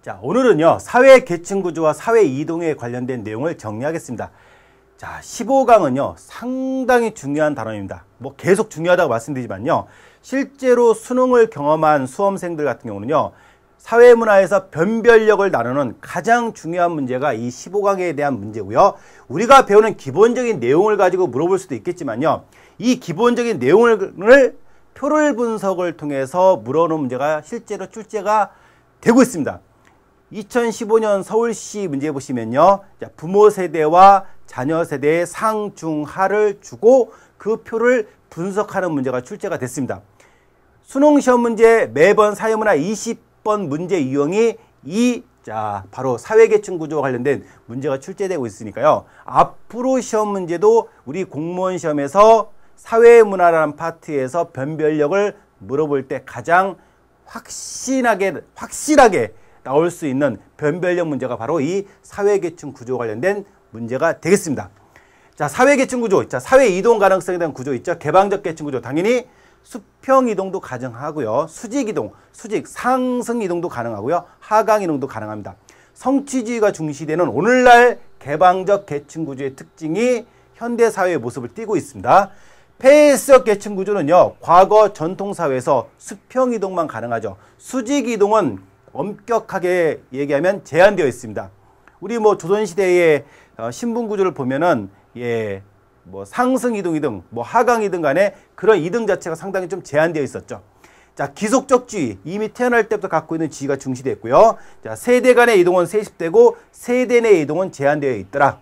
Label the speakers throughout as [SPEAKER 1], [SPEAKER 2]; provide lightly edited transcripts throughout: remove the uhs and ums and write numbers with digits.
[SPEAKER 1] 자, 오늘은요, 사회 계층 구조와 사회 이동에 관련된 내용을 정리하겠습니다. 자, 15강은요, 상당히 중요한 단원입니다. 뭐 계속 중요하다고 말씀드리지만요, 실제로 수능을 경험한 수험생들 같은 경우는요, 사회문화에서 변별력을 나누는 가장 중요한 문제가 이 15강에 대한 문제고요. 우리가 배우는 기본적인 내용을 가지고 물어볼 수도 있겠지만요, 이 기본적인 내용을 표를 분석을 통해서 물어오는 문제가 실제로 출제가 되고 있습니다. 2015년 서울시 문제 보시면요, 부모 세대와 자녀 세대의 상, 중, 하를 주고 그 표를 분석하는 문제가 출제가 됐습니다. 수능 시험 문제 매번 사회문화 20번 문제 유형이 바로 사회계층 구조와 관련된 문제가 출제되고 있으니까요. 앞으로 시험 문제도 우리 공무원 시험에서 사회문화라는 파트에서 변별력을 물어볼 때 가장 확실하게 나올 수 있는 변별력 문제가 바로 이 사회계층 구조와 관련된 문제가 되겠습니다. 자, 사회계층 구조, 자, 사회 이동 가능성에 대한 구조 있죠. 개방적 계층 구조, 당연히 수평 이동도 가능하고요. 수직 이동, 상승 이동도 가능하고요. 하강 이동도 가능합니다. 성취주의가 중시되는 오늘날 개방적 계층 구조의 특징이 현대 사회의 모습을 띠고 있습니다. 폐쇄적 계층 구조는요, 과거 전통 사회에서 수평 이동만 가능하죠. 수직 이동은 엄격하게 얘기하면 제한되어 있습니다. 우리 뭐 조선시대의 신분 구조를 보면은 뭐 상승 이동이든 뭐 하강 이동 간에 그런 이동 자체가 상당히 좀 제한되어 있었죠. 자, 기속적 주의, 이미 태어날 때부터 갖고 있는 지위가 중시됐고요. 자, 세대 간의 이동은 세습되고 세대 내 이동은 제한되어 있더라.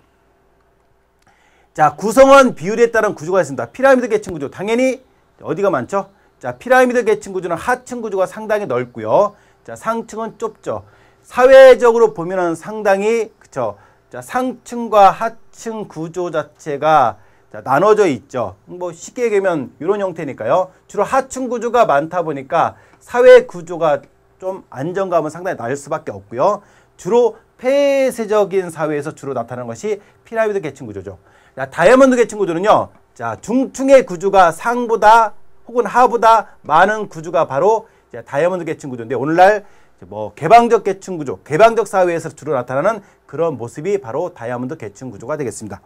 [SPEAKER 1] 자, 구성원 비율에 따른 구조가 있습니다. 피라미드 계층 구조, 당연히 어디가 많죠? 자, 피라미드 계층 구조는 하층 구조가 상당히 넓고요. 자, 상층은 좁죠. 사회적으로 보면은 상당히, 그쵸. 자, 상층과 하층 구조 자체가 나눠져 있죠. 뭐 쉽게 얘기하면 이런 형태니까요. 주로 하층 구조가 많다 보니까 사회 구조가 좀 안정감은 상당히 낮을 수밖에 없고요. 주로 폐쇄적인 사회에서 주로 나타나는 것이 피라미드 계층 구조죠. 자, 다이아몬드 계층 구조는요, 자, 중층의 구조가 상보다 혹은 하보다 많은 구조가 바로 다이아몬드 계층 구조인데, 오늘날 뭐 개방적 계층 구조, 개방적 사회에서 주로 나타나는 그런 모습이 바로 다이아몬드 계층 구조가 되겠습니다.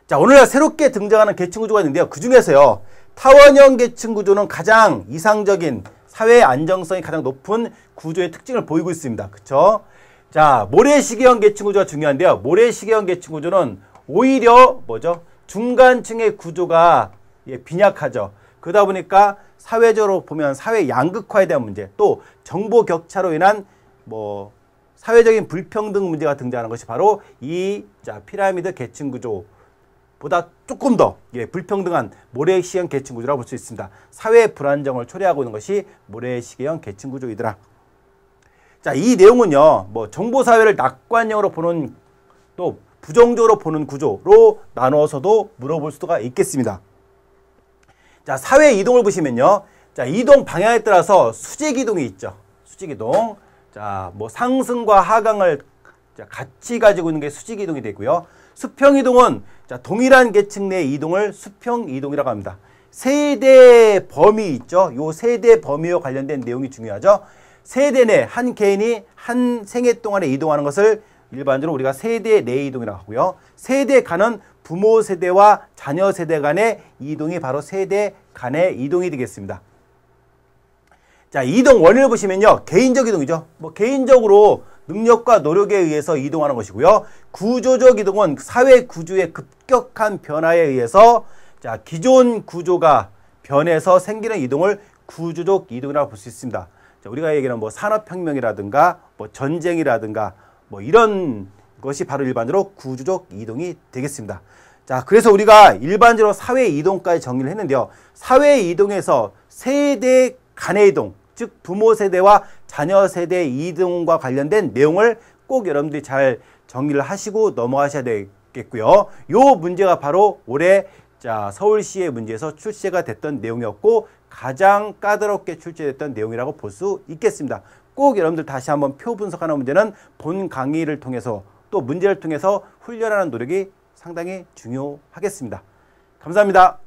[SPEAKER 1] 자, 오늘날 새롭게 등장하는 계층 구조가 있는데요. 그 중에서요, 타원형 계층 구조는 가장 이상적인 사회 안정성이 가장 높은 구조의 특징을 보이고 있습니다. 그쵸? 자, 모래시계형 계층 구조가 중요한데요. 모래시계형 계층 구조는 오히려 뭐죠? 중간층의 구조가 빈약하죠. 그러다 보니까 사회적으로 보면 사회 양극화에 대한 문제, 또 정보 격차로 인한 뭐 사회적인 불평등 문제가 등장하는 것이 바로 피라미드 계층 구조보다 조금 더 불평등한 모래시계형 계층 구조라고 볼 수 있습니다. 사회 불안정을 초래하고 있는 것이 모래시계형 계층 구조이더라. 자, 이 내용은요, 뭐 정보사회를 낙관형으로 보는, 또 부정적으로 보는 구조로 나누어서도 물어볼 수가 있겠습니다. 자, 사회 이동을 보시면요, 자, 이동 방향에 따라서 수직 이동이 있죠. 수직 이동. 자, 뭐 상승과 하강을 같이 가지고 있는 게 수직 이동이 되고요. 수평 이동은 자, 동일한 계층 내 이동을 수평 이동이라고 합니다. 세대 범위 있죠. 요 세대 범위와 관련된 내용이 중요하죠. 세대 내 한 개인이 한 생애 동안에 이동하는 것을 일반적으로 우리가 세대 내 이동이라고 하고요. 세대 간은 부모 세대와 자녀 세대 간의 이동이 바로 세대 간의 이동이 되겠습니다. 자, 이동 원인을 보시면요, 개인적 이동이죠. 뭐 개인적으로 능력과 노력에 의해서 이동하는 것이고요. 구조적 이동은 사회 구조의 급격한 변화에 의해서 자, 기존 구조가 변해서 생기는 이동을 구조적 이동이라고 볼 수 있습니다. 자, 우리가 얘기하는 뭐 산업혁명이라든가 뭐 전쟁이라든가 뭐 이런 것이 바로 일반적으로 구조적 이동이 되겠습니다. 자, 그래서 우리가 일반적으로 사회 이동까지 정리를 했는데요. 사회 이동에서 세대 간의 이동, 즉 부모 세대와 자녀 세대의 이동과 관련된 내용을 꼭 여러분들이 잘 정리를 하시고 넘어가셔야 되겠고요. 요 문제가 바로 올해 서울시의 문제에서 출제가 됐던 내용이었고 가장 까다롭게 출제됐던 내용이라고 볼 수 있겠습니다. 꼭 여러분들 다시 한번 표 분석하는 문제는 본 강의를 통해서 또 문제를 통해서 훈련하는 노력이 상당히 중요하겠습니다. 감사합니다.